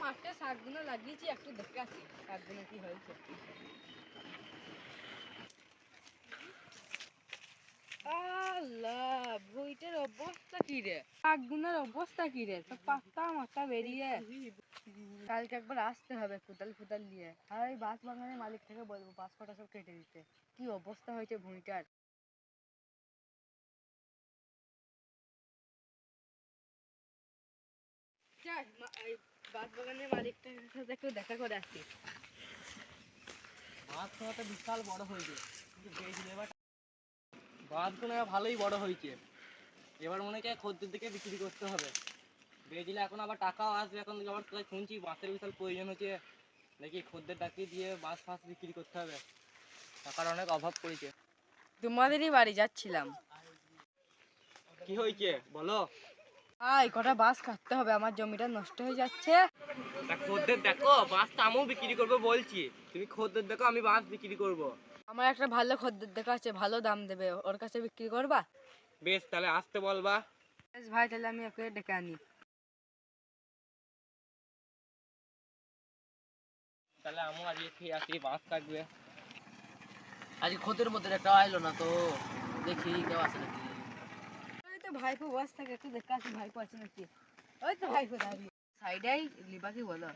মাঠে শাকগুলো লাগিয়েছি, একটু দেখে আসি শাকগুলো কি হয়েছে। আল্লাহ, ভুঁইটার অবস্থা কি রে, শাকগুলোর অবস্থা কি রে, সব পাতা মাথা বেরিয়ে। কালকে একবার আসতে হবে কোদাল ফুদাল নিয়ে, আর ওই বাঁশ বাগানের মালিক থেকে বলবো বাঁশ কটা সব কেটে দিতে। কি অবস্থা হয়েছে ভুঁইটার। বাঁশ বাগানের মালিকটার সাথে একটু দেখা করে আসি। বাঁশগুলো বিশাল বড় হয়েছে, কিন্তু বাঁশগুলো ভালোই বড় হয়েছে। এবার মনে হয় খদ্দের দিকে বিক্রি করতে হবে। বেচলে এখন আবার টাকাও আসবে। এখন আবার শুনছি বাঁশের বিশাল প্রয়োজন হচ্ছে, নাকি খদ্দের ডাকিয়ে দিয়ে বাঁশ ফাঁস বিক্রি করতে হবে। টাকার অনেক অভাব পড়েছে। তোমাদেরই বাড়ি যাচ্ছিলাম। কি হয়েছে বলো? কটা বাঁশ কাটতে হবে, আমার জমিটা নষ্ট হয়ে যাচ্ছে। খদ্দের দেখো, বাঁশ তো আমিও বিক্রি করবো বলছি। তুমি খদ্দের দেখো, আমি বাঁশ বিক্রি করবো। আমার একটা ভালো খদ্দের দেখা আছে, ভালো দাম দেবে, ওর কাছে বিক্রি করবা? বেশ, তাহলে আসতে বলবা। বেশ ভাই, তাহলে আমি ওকে ডেকে আনি। তাহলে আমিও আজকে খেয়ে আসি, বাঁশ কাটবে। আজকে খদ্দের মধ্যে একটা আইলো না তো, দেখি কেউ আছে নাকি। ওই তো ভাইপো বস থাকে, একটু দেখে আসি ভাইপো আছে নাকি। ওই তো ভাইপো দাঁড়িয়ে সাইডেই লিবা, কি বলো?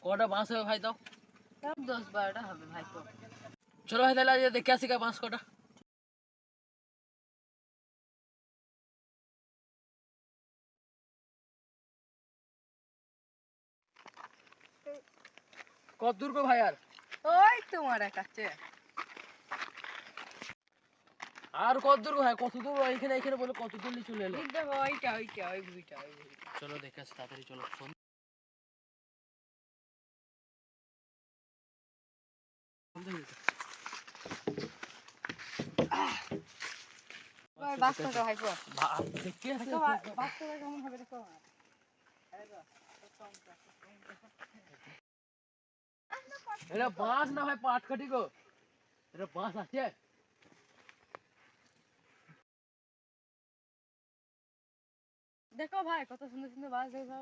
কটা বাঁশ হবে ভাই দাও? সব 10-12টা হবে ভাইপো। চলো ভাই, তাহলে আজকে দেখে আসি বাঁশ কটা। কত দূর গো ভাই? আর ওই তোমার কাছে। আর কত দূর ভাই? কত দূর? এখানে এখানে বলে কত দূর চলে এলো। দেখো ওইটা ওইটা ওই ভুঁইটা ওই ভুঁইটা। চলো দেখে আসি তাড়াতাড়ি, চলো। বাস কত ভাইপো? দেখে আসি। দেখো বাস কত কেমন হবে দেখো। এটা বাঁশ না ভাই, পাট কাটি গো। এটা বাঁশ আছে। দেখো ভাই, কত সুন্দর সুন্দর বাস দেখো।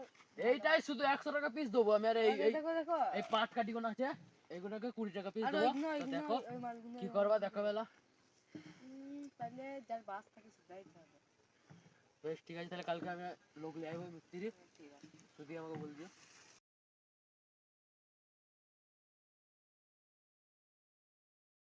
এইটাই শুধু 100 টাকা পিস দেবো আমি। আর এই দেখো দেখো। এই পাট কাটি গুলো আছে, এইগুলোকে 20 টাকা পিস আর দেবো। ওইগুলো তো ওইগুলো দেখো ওই মালগুলো কি করবা, দেখো বেলা। তাহলে যার বাস থাকে সেটাই হবে। বেশ ঠিক আছে, তাহলে কালকে আমি লোক নিয়ে আসবো মিস্ত্রি, ঠিক আছে। যদি আমাকে বলছি।